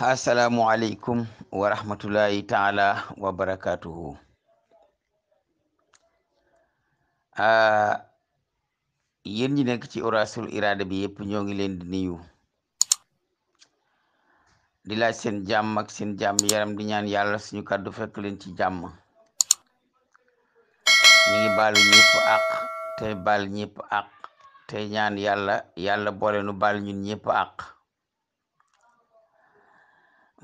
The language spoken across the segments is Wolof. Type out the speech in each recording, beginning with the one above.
asalaamualeykum wa rahmatullahi taala wa barakatuhu. Yéen ñi nekk ci Uras-sul Irada bi yëpp ñoo ngi leen di nuyu di laaj seen jàmm ak seen jàmm yaram di ñaan yàlla suñu kàddu fekk leen ci jàmm. ñu ngi baalu ñëpp àq tey baal ñëpp àq tey ñaan yàlla boole nu baal ñun ñëpp àq.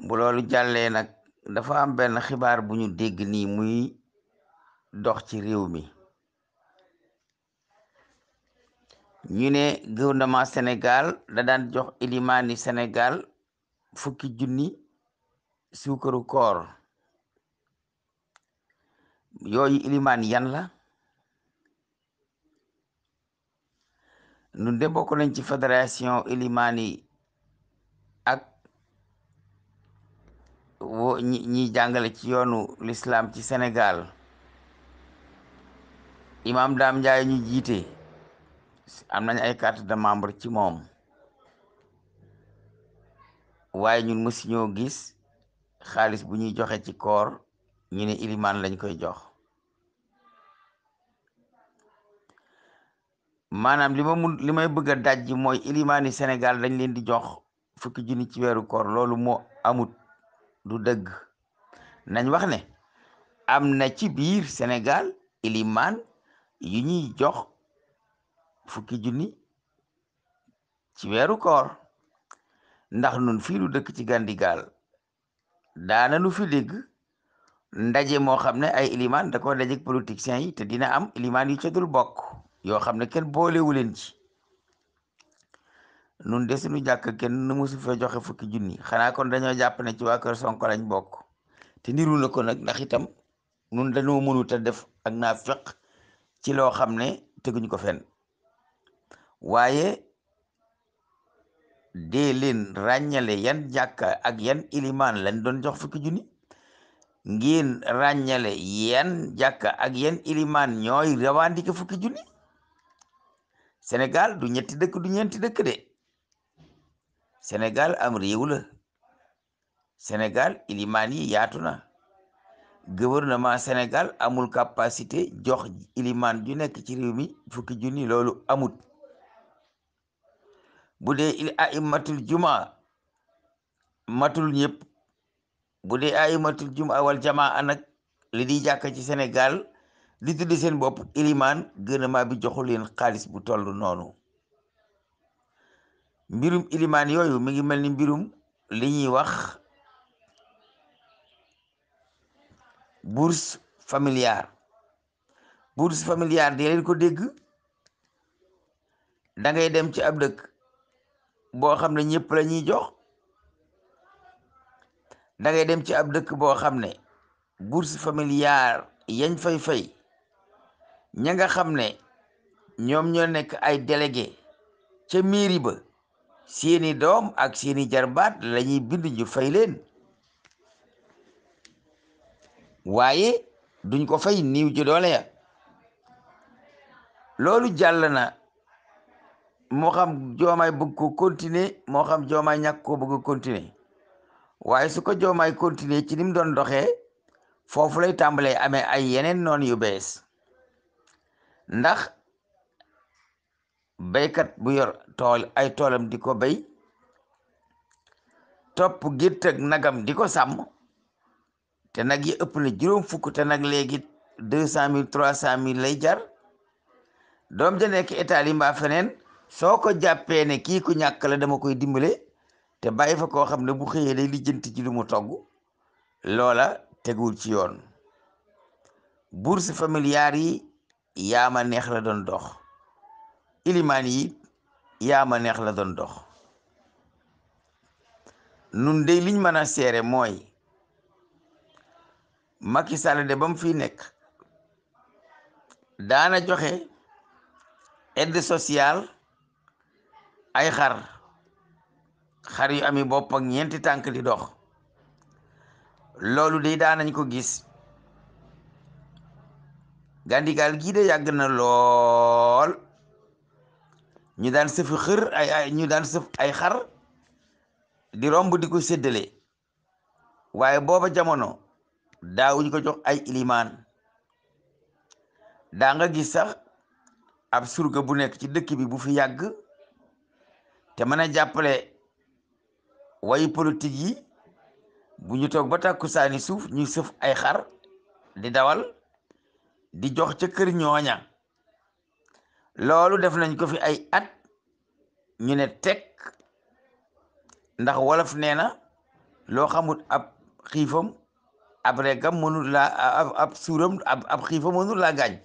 bu loolu jàllee nag dafa am benn xibaar bu ñu dégg nii muy dox ci réew mi. ñu ne gouvernement Sénégal da daan jox ilimaani Sénégal fukki junni suukaru koor. yooyu ilimaan yan la? nun de bokk nañ ci fédération ilimaani ak ñiy jàngale ci yoonu l'islam ci Sénégal. imam Dame Ndiaye ñu jiite am nañ ay carte de membre ci moom, waaye ñun mësuñoo gis xaalis bu ñuy joxe ci koor ñu ne ilimaan lañ koy jox. maanaam li may bëgg a daj mooy ilimaani Sénégal dañ leen di jox fukki junni ci weeru koor. loolu moo amut, du dëgg. nañ wax ne am na ci biir Sénégal ilimaan yu ñuy jox fukki junni ci weeru koor, ndax nun fii lu dëkk ci Gandigaal daana nu fi dégg ndaje moo xam ne ay ilimaan da ko dajeek politiciens yi, te dina am ilimaan yu ca dul bokk yoo xam ne kenn boolewu leen ci. nun de suñu jàkk kenn nu musu fee joxe fukki junni, xanaa kon dañoo jàpp ne ci waa kër Sonko lañ bokk. te niru na ko nag, ndax itam nun dañoo mënut a def ak naafeq ci loo xam ne teguñ ko fenn. waaye dee leen ràññale yan jàkka ak yan ilimaan lañ doon jox fukki junni, ngeen ràññale yan jàkka ak yan ilimaan ñooy revendiquer fukki junni. Sénégal du ñetti dëkk du ñeenti dëkk de. Sénégal am réew la. Sénégal ilimaan yi yaatu na. gouvernement Sénégal amul capacité jox ilimaan ju nekk ci réew mi fukki junni, loolu amut. bu dee aimatul juma matul ñëpp. bu dee aimatul juma wal jamaa nag li di jàkk ci Sénégal li tudd seen bopp ilimaan, gouvernement bi joxul leen xaalis bu toll noonu. mbirum ilimaan yooyu mi ngi mel ni mbirum li ñuy wax bourse familiale. bourse familiale di leen ko dégg. da ngay dem ci ab dëkk boo xam ne ñëpp la ñuy jox. da ngay dem ci ab dëkk boo xam ne bourse familiale yañ fay ña nga xam ne ñoom ñoo nekk ay délégué ca mairie ba, seeni doom ak seeni jarbaat lañuy bind ñu fay leen, waaye duñ ko fay niiw ji doole ya. loolu jàll na, moo xam joomaay bëgg ko continuer, moo xam joomaay ñàkk koo bëgg a continuer. waaye su ko joomaay continuer ci ni mu doon doxee, foofu lay tàmbalee amee ay yeneen noon yu bees. ndax baykat bu yor tool ay toolam di ko bay, topp gétt ak nagam di ko sàmm, te nag yi ëpp na juróom fukk, te nag léegi 200 000 300 000 lay jar. doom ja nekk Italie mbaa feneen, soo ko jàppee ne kii ku ñàkk la dama koy dimbale, te bàyyi fa koo xam ne bu xëyee day lijjanti ci lu mu togg, loola tegul ci yoon. bourse familiale yi yaama neex la doon dox. ilimaan yi yaama neex la doon dox. nun de liñ mën a seere mooy Macky Sall de ba mu fi nekk daana joxe aide sociale ay xar yu ami bopp ak ñeenti tànk di dox. loolu de daanañ ko gis. Gandigaal gii de yàgg na lool ñu daan sëfi xër ñu daan sëf ay xar di romb di ko séddale. waaye booba jamono daawuñ ko jox ay ilimaan. daa nga gis sax ab surga bu nekk ci dëkk bi bu fi yàgg te mën a jàppale wayu politique yi, bu ñu toog ba tàkkusaani suuf ñu sëf ay xar di dawal di jox ca kër ñooña. loolu def nañ ko fi ay at ñu ne teg, ndax wolof nee na loo xamut ab xiifam ab reggam mënul laa ab suuram ab xiifam mënul laa gaañ.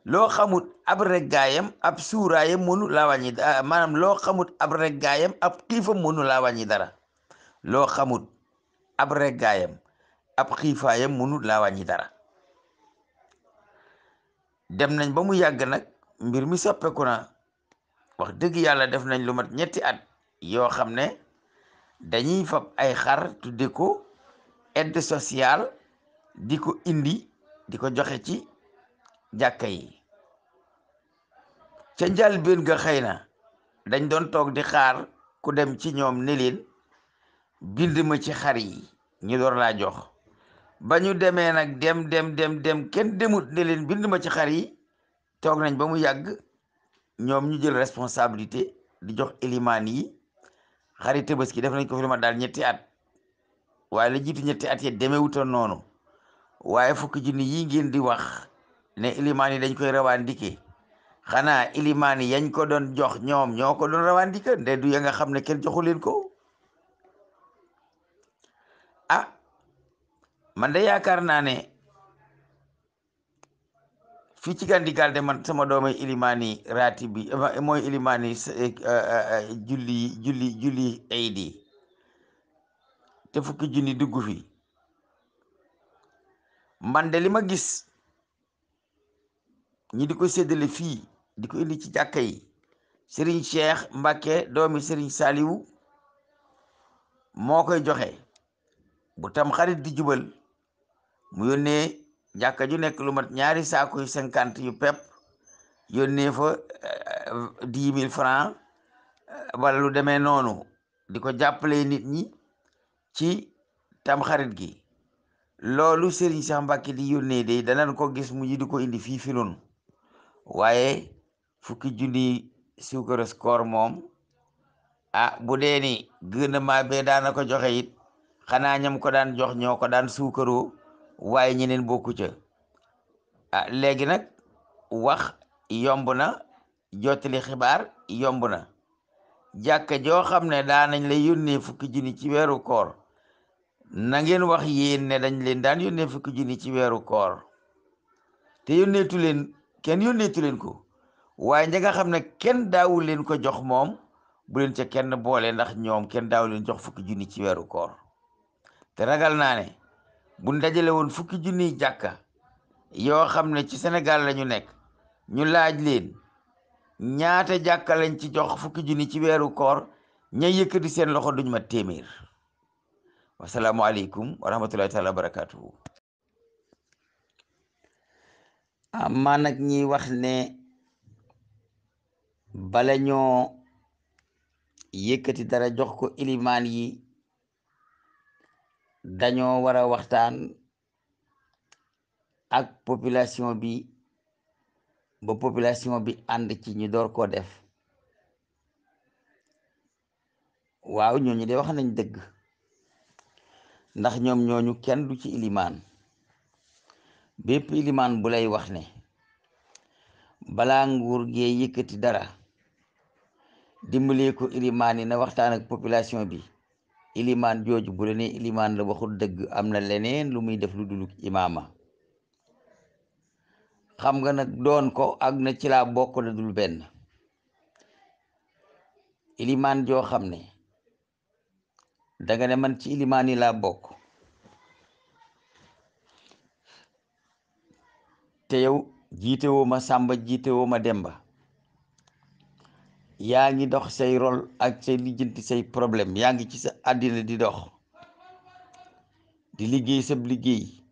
loo xamut ab reggaayam ab suuraayam mënu laa wàññi, maanaam loo xamut ab reggaayam ab xiifam mënu laa wàññi dara. loo xamut ab reggaayam ab xiifaayam mënu laa wàññi dara. dem nañ ba mu yàgg nag mbir mi soppeeku na. wax dëgg yàlla def nañ lu mat ñetti at yoo xam ne dañuy fab ay xar tudde ko aide sociale di ko indi di ko joxe ci jàkka yi. ca njëlbéen ga xëy na dañ doon toog di xaar ku dem ci ñoom ne leen bind ma ci xar yi ñu door laa jox. ba ñu demee nag dem kenn demut ne leen bind ma ci xar yi, toog nañ ba mu yàgg ñoom ñu jël responsabilité di jox ilimaan yi xari Tabaski. def nañ ko fi ma daal ñetti at, waaye la jiitu ñetti at yi demewutoon noonu. waaye fukki junni yi ngeen di wax ne ilimaan yi dañ koy revendiquer, xanaa ilimaan yi yañ ko doon jox ñoom ñoo ko doon revendiquer nde du ya nga xam ne kenn joxu leen ko. ah man de yaakaar naa ne fii ci Gandigal de man sama doomay ilimaani raati bi mooy ilimaani julli aydi te fukki junni dugg fi. man de li ma gis ñi di ko séddale fii di ko indi ci jàkka yi, Serigne Cheikh Mbacke doomi Serigne Saliou moo koy joxe. bu tam xarit di jubal mu yónnee jàkka ju nekk lu mat ñaari saako yu 50 yu pepp, yónnee fa 10 000 francs wala lu demee noonu, di ko jàppale nit ñi ci tam xarit gi. loolu Serigne Cheikh Mbacke di yónnee de danañ ko gis mu di ko indi fii fi noonu. waaye fukki junni suukaros koor moom bu dee ni gouvernement bee daana ko joxe it xanaa ñam ko daan jox ñoo ko daan suukaroo, waaye ñeneen bokku ca. léegi nag wax yomb na, jottali xibaar yomb na. jàkka joo xam ne daanañ la yónnee fukki junni ci weeru koor, na ngeen wax yéen ne dañ leen daan yónnee fukki junni ci weeru koor te yónneetu leen, kenn yónneetu leen ko. waaye ña nga xam ne kenn daawul leen ko jox moom bu leen ca kenn boole, ndax ñoom kenn daawul leen jox fukki junni ci weeru koor. te ragal naa ne bu ndajale woon fukki junniy jàkka yoo xam ne ci Sénégal la ñu nekk, ñu laaj leen ñaata jàkka lañ ci jox fukki junni ci weeru koor, ña yëkkati seen loxo duñ ma téeméer. wasalaamualeykum wa rahmatullahi taala wa barakatuhu. amaa nag ñi wax ne bala ñoo yëkkati dara jox ko ilimaan yi dañoo war a waxtaan ak population bi ba population bi ànd ci ñu door koo def. waaw ñooñu de wax nañ dëgg, ndax ñoom ñooñu kenn du ci ilimaan. bépp ilimaan bu lay wax ne balaa nguur gee yëkkati dara dimbalee ko ilimaan yi na waxtaan ak population bi, ilimaan jooju bu la ne ilimaan la waxul dëgg, am na leneen lu muy def lu dul imaama. xam nga nag doon ko ak na ci laa bokk na dul benn. ilimaan joo xam ne danga ne man ci ilimaan yi laa bokk, te yow jiitewoo ma Sàmba jiitewoo ma Demba, yaa ngi dox say rôle ak say lijjanti say problème, yaa ngi ci sa àddina di dox di liggéey sab liggéey.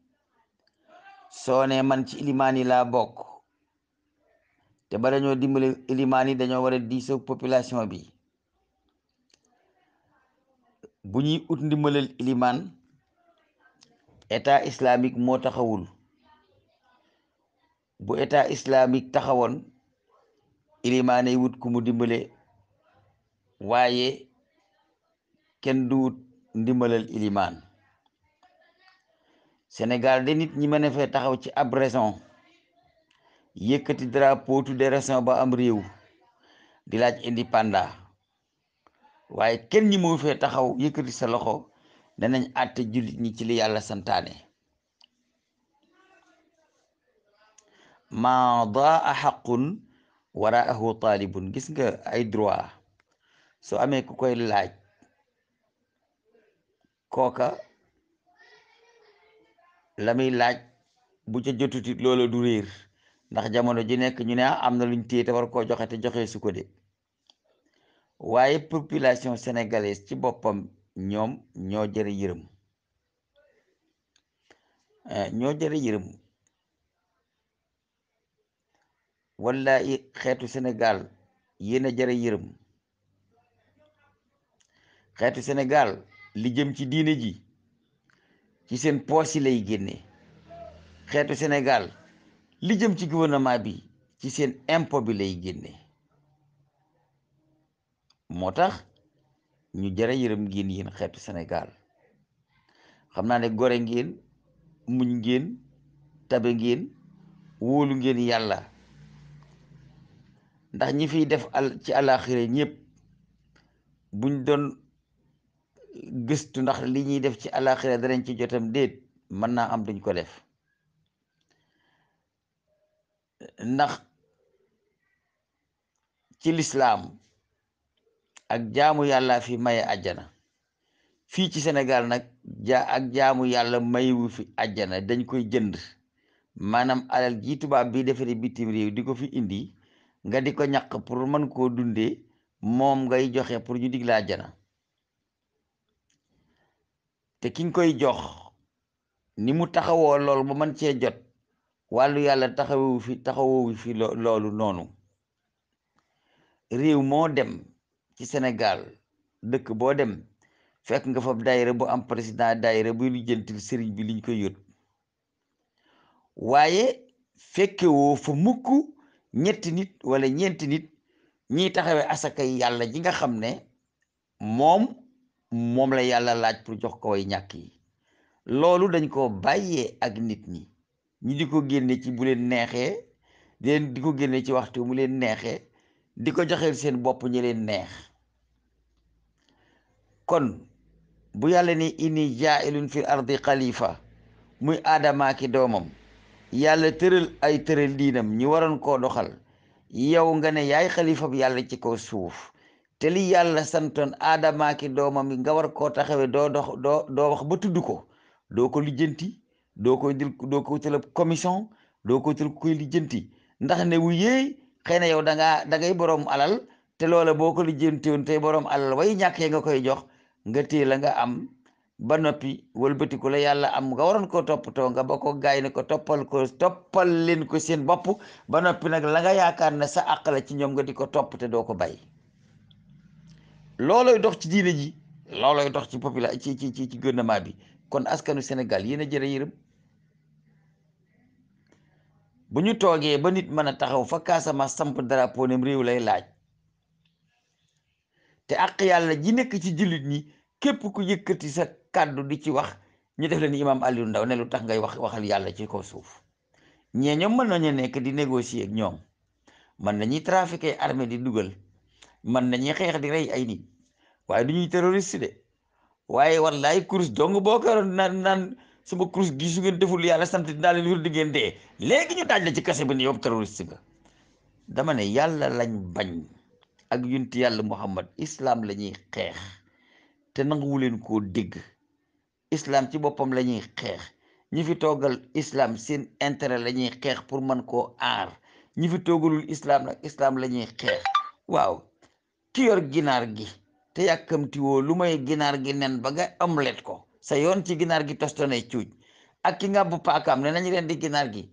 soo ne man ci ilimaan yi laa bokk, te ba dañoo dimbale ilimaan yi dañoo war a diisoo population bi. bu ñuy ut ndimbalal ilimaan état islamique moo taxawul. bu état islamique taxawoon ilimaane wut ku mu dimbale, waaye kenn du wut ndimbalal ilimaan. Sénégal de nit ñi mën a fee taxaw ci ab raison yëkkati drapeau tudde raison ba am réew di laaj indépendant, waaye kenn ñi moo fee taxaw yëkkati sa loxo danañ àtte jullit ñi ci li yàlla santaane. ma daa xaqun waraahu taalibun. gis nga ay droit soo amee ku koy laaj, kooka la muy laaj bu ca jotutit loola du réer, ndax jamono ji nekk ñu ne am na luñ téye te war koo joxe te joxe su ko de. waaye population sénégalaise ci boppam ñoom ñoo jëre yërëm, ñoo jëre yërëm. wallahi xeetu Sénégal yéen a jëre yërëm. xeetu Sénégal li jëm ci diine ji ci seen poos yi lay génne. xeetu Sénégal li jëm ci gouvernement bi ci seen impôt bi lay génne. moo tax ñu jëre yërëm ngeen yéen xeetu Sénégal. xam naa ne gore ngeen, muñ ngeen, tabe ngeen, wóolu ngeen yàlla. ndax ñi fiy def ci àllaaxira ñëpp buñ doon gëstu ndax li ñuy def ci àllaaxira danañ ci jotam déet, mën naa am duñ ko def. ndax ci lislaam ak jaamu yàlla fi maye àjjana. fii ci Sénégal nag ak jaamu yàlla mayewu fi àjjana, dañ koy jënd. maanaam alal ji tubaab bi defari bitim réew di ko fi indi nga di ko ñaq pour mën koo dundee, moom ngay joxe pour ñu dig la àjjana. te ki nga koy jox ni mu taxawoo loolu ba mën cee jot, wàllu yàlla taxawowu fi loolu noonu. réew moo dem ci Sénégal, dëkk boo dem fekk nga fa daayira bu am président daayira buy lijjantil sëriñ bi liñ koy yót. waaye fekke woo fa mukk ñetti nit wala ñeenti nit ñiy taxawee asakay yàlla ji nga xam ne moom la yàlla laaj pour jox ko way ñàkk yi. loolu dañ ko bàyyee ak nit ñi di ko génne ci bu leen neexee, di ko génne ci waxtu mu leen neexee, di ko joxeel seen bopp ñi leen neex. kon bu yàlla ne inni jaailun fil ardi xalifa, muy aadamaa ki doomam, yàlla tëral ay tëral diinam ñu waroon koo doxal, yow nga ne yaay xalifa bi yàlla ci kaw suuf, te li yàlla santoon aadamaa ki doomam nga war koo taxawee doo wax ba tudd ko, doo ko lijjanti, doo ko wutal commission, doo ko wutal koy lijjanti. ndax ne wu yéey xëy na yow da ngay boroom alal, te loola boo ko lijjanti woon tey boroom alal way ñàkkee nga koy jox, nga téye la nga am ba noppi wëlbatiku la yàlla am nga waroon koo toppatoo nga ba ko gaay ne ko toppal leen ko seen bopp, ba noppi nag la nga yaakaar ne sa àq la ci ñoom nga di ko topp te doo ko bàyyi. looloy dox ci diine ji, looloy dox ci population ci gouvernement bi. kon askanu Sénégal yéen a jërë yërëm. bu ñu toogee ba nit mën a taxaw fa Casamance samp drapeau nem réew lay laaj, te àq yàlla ji nekk ci jullit ñi képp ku yëkkati sa kàddu di ci wax ñu def leen ni imaam Aliou Ndao ne lu tax ngay waxal yàlla ci kaw suuf. ñee ñoom mën nañu nekk di négocier ak ñoom, mën nañuy trafiquer armée di dugal, mën nañuy xeex di rey ay nit, waaye du ñuy terroriste de. waaye wallaay kurus dong boo ko naan sama kurus gi su ngeen deful yàlla sant dinaa leen wér di ngeen dee, léegi ñu daaj la ci kase bi ni yow terroriste nga. dama ne yàlla lañ bañ ak yunti yàlla Muhammad, islam la ñuy xeex te nanguwu leen koo dégg. islam ci boppam la ñuy xeex. ñi fi toogal islam seen intérêt la ñuy xeex pour mën koo aar. ñi fi toogalul islam nag islam la ñuy xeex. waaw ki yor ginaar gi te yàkkamti woo lu may ginaar gi nen ba nga omelette ko, sa yoon ci ginaar gi tostone cuuj, ak ki nga bu paakaam ne nañ leen di ginaar gi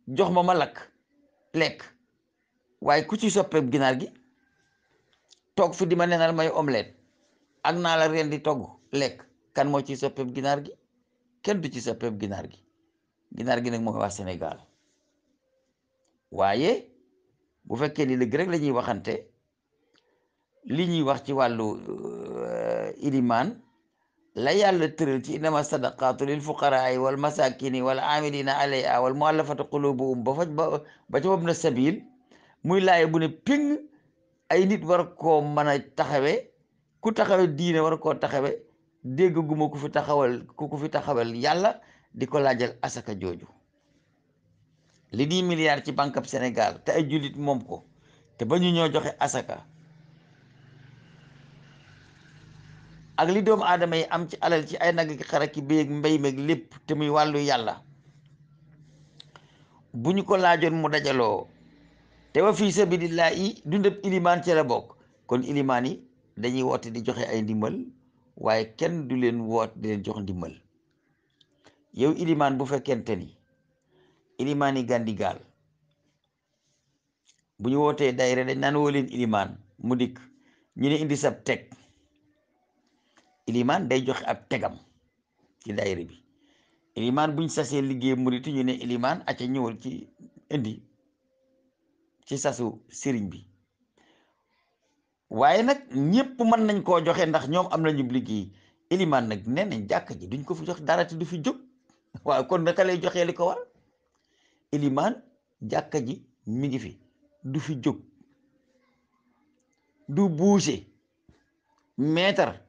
jox ma lakk lekk, waaye ku ci soppeeb ginaar gi toog fi di ma nenal may omelette ak naa la reen di togg lekk, kan moo ci soppeeb ginaar gi? kenn du ci sa pep ginaar gi nag mooy waa Sénégal. waaye bu fekkee ni dëgg rek la ñuy waxante li ñuy wax ci wàllu ilimaan la yàlla tëral ci innama sadaqaatu lil fuqaraai wal masakini wal amilina alayha wal muallafati qulubuhum ba ca wab na sabil muy laaye bu ne ping ay nit war koo mën a taxawe ku taxawe diine war koo taxawe dégg guma ku fi taxawal yàlla di ko laajal asaka jooju li 10 milliards ci banque ab Sénégal te ay jullit moom ko te ba ñu ñoo joxe asaka ak li doomu aadama yi am ci alal ci ay nag ki xara ki béy ak mbéy meeg lépp te muy wàllu yàlla bu ñu ko laajoon mu dajaloo te wa fii sabilillahi dundab ilimaan ci la bokk kon ilimaan yi dañuy woote di joxe ay ndimbal waaye kenn du leen woot di leen jox ndimbal yow ilimaan bu fekkente ni ilimaan yi Gandigaal bu ñu wootee daayira dañ naan woo leen ilimaan mu dikk ñu ne indi sab teg ilimaan day joxe ab tegam ci daayira bi ilimaan buñ sasee liggéey murit ñu ne ilimaan acca ñëwal ci indi ci sasu sëriñ bi waaye nag ñépp mën nañ koo joxe ndax ñoom am nañu liggéey ilimaan nag nee nañ jàkka ji duñ ko fi jox dara te du fi jóg waaw kon naka lay joxee li ko war ilimaan jàkka ji mi ngi fi du fi jóg du buuse meetar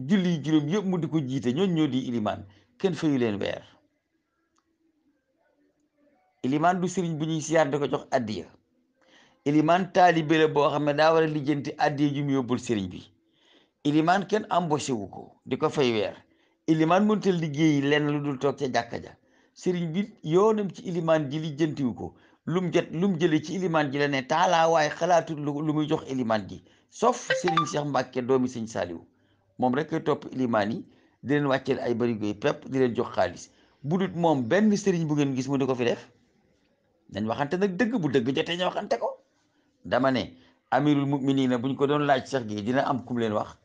julli juróom yëpp mu di ko jiite ñooñ ñoo di ilimaan kenn fayu leen weer ilimaan du sëriñ bu ñuy siyaar di ko jox addiya ilimaan taalibe la boo xam ne daa war a lijjanti addiya ju mu yóbbul sëriñ bi ilimaan kenn embauché wu ko di ko fay weer ilimaan mënta liggéeyi lenn lu dul toog ca jàkka ja sëriñ bi yoonam ci ilimaan ji lijjantiwu ko lum jële ci ilimaan ji la ne taalaa waaye xalaatul lu muy jox ilimaan ji sauf sëriñ Cheikh Mbàkke doomi sëñ Saaliw moom rek koy topp ilimaan yi di leen wàcceel ay barigoy pepp di leen jox xaalis bu dut moom benn sëriñ bu ngeen gis mu di ko fi def dañ waxante nag dëgg bu dëgg jotee ñu waxante ko dama ne amirul muminina buñ ko doon laaj Cheikh gi dina am kum leen wax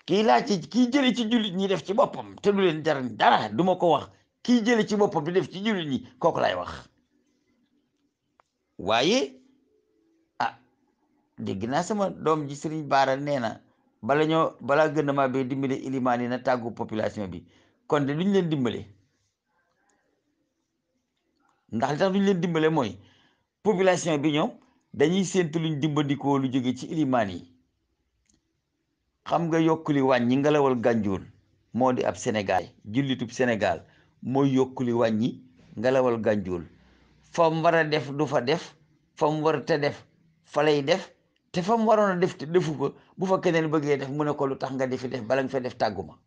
kii laaj ci kii jële ci jullit ñi def ci boppam te du leen jar dara duma ko wax kii jële ci boppam di def ci jullit ñi kooku laay wax waaye ah dégg naa sama doom ji sëriñ Baara nee na balaa gën a maa bee dimbale ilimaan yi na tàggu population bi kon de duñ leen dimbale ndax li tax duñ leen dimbale mooy population bi ñoom dañuy séentu luñ dimbandikoo lu jóge ci ilimaan yi xam nga yokkuli wàññi ngelawal gànjool moo di ab Sénégal jullitub Sénégal mooy yokkuli wàññi ngelawal gànjool fa mu war a def du fa def fa mu war te def fa lay def te fa mu waroon a def te defu ko bu fa keneen bëggee def mu ne ko lu tax nga defi def bala nga fa def tàgguma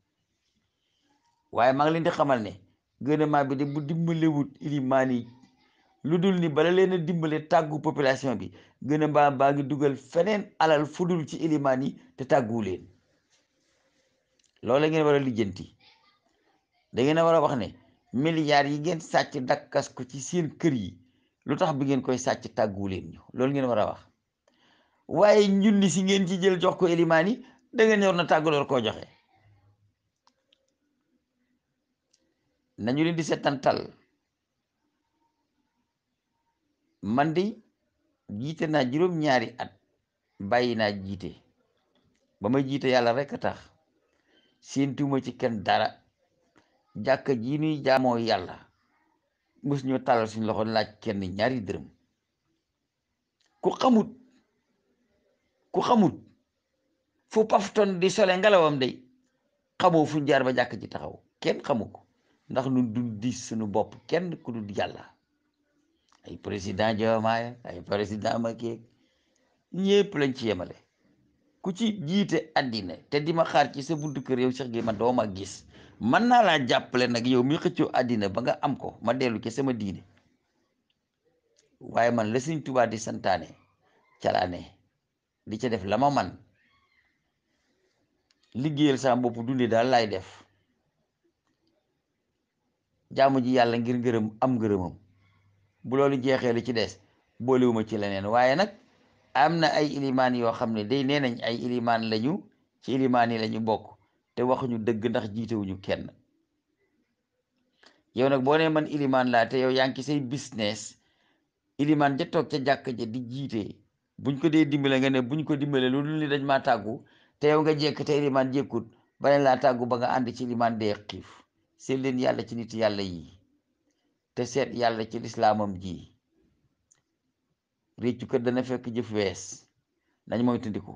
waaye maa ngi leen di xamal ne gouvernement bi de bu dimbalewut ilimaan yi lu dul ni bala leen a dimbale tàggu population bi gouvernement baa ngi dugal feneen alal fu dul ci ilimaan yi te tàgguwu leen loolu la ngeen war a lijjanti da ngeen a war a wax ne milliards yi ngeen sàcc dakkas ko ci seen kër yi lu tax bi ngeen koy sàcc tàgguwu leen ñu loolu ngeen war a wax waaye njunni si ngeen ci jël jox ko ilimaan yi da ngeen yor na tàggu door koo joxe nañu leen di setantal man de jiite naa juróom-ñaari at bàyyi naa jiite ba may jiite yàlla rek a tax séentuuma ci kenn dara jàkka ji nuy jaamoo yàlla mës ñoo tàllal suñu loxo laaj kenn ñaari dërëm ku xamut fu pafton di sole ngelawam day xamoo fu jaar ba jàkk ji taxaw kenn xamu ko ndax nun du diis suñu bopp kenn ku dul yàlla ay président Diomaye ay président Macky ñépp lañ ci yemale ku ci jiite àddina te di ma xaar ci sa buntu kër yow Cheikh gi man doo ma gis mën naa laa jàppale nag yow mi xëccoo àddina ba nga am ko ma dellu ci sama diine waaye man la Sëñ Tuubaa di santaane calaane di ca def la ma man liggéeyal sa bopp dundee daal laay def jaamu ji yàlla ngir ngërëm am ngërëmam bu loolu jeexee li ci des boolewuma ci leneen waaye nag am na ay ilimaan yoo xam ne day nee nañ ay ilimaan lañu ci ilimaan yi lañu bokk te waxuñu dëgg ndax jiitewuñu kenn yow nag boo nee man ilimaan laa te yow yaa ngi ci say business, ilimaan ja toog ca jàkk ja di jiite buñ ko dee dimbale nga ne buñ ko dimbale lu dul ni dañ maa tàggu, te yow nga jekk te ilimaan jekkut bale laa tàggu ba nga ànd ci ilimaan dee xiif. seet leen yàlla ci nit yàlla yi te seet yàlla ci lislaamam ji. réccu kër dana fekk jëf wees nañ mooy tundiku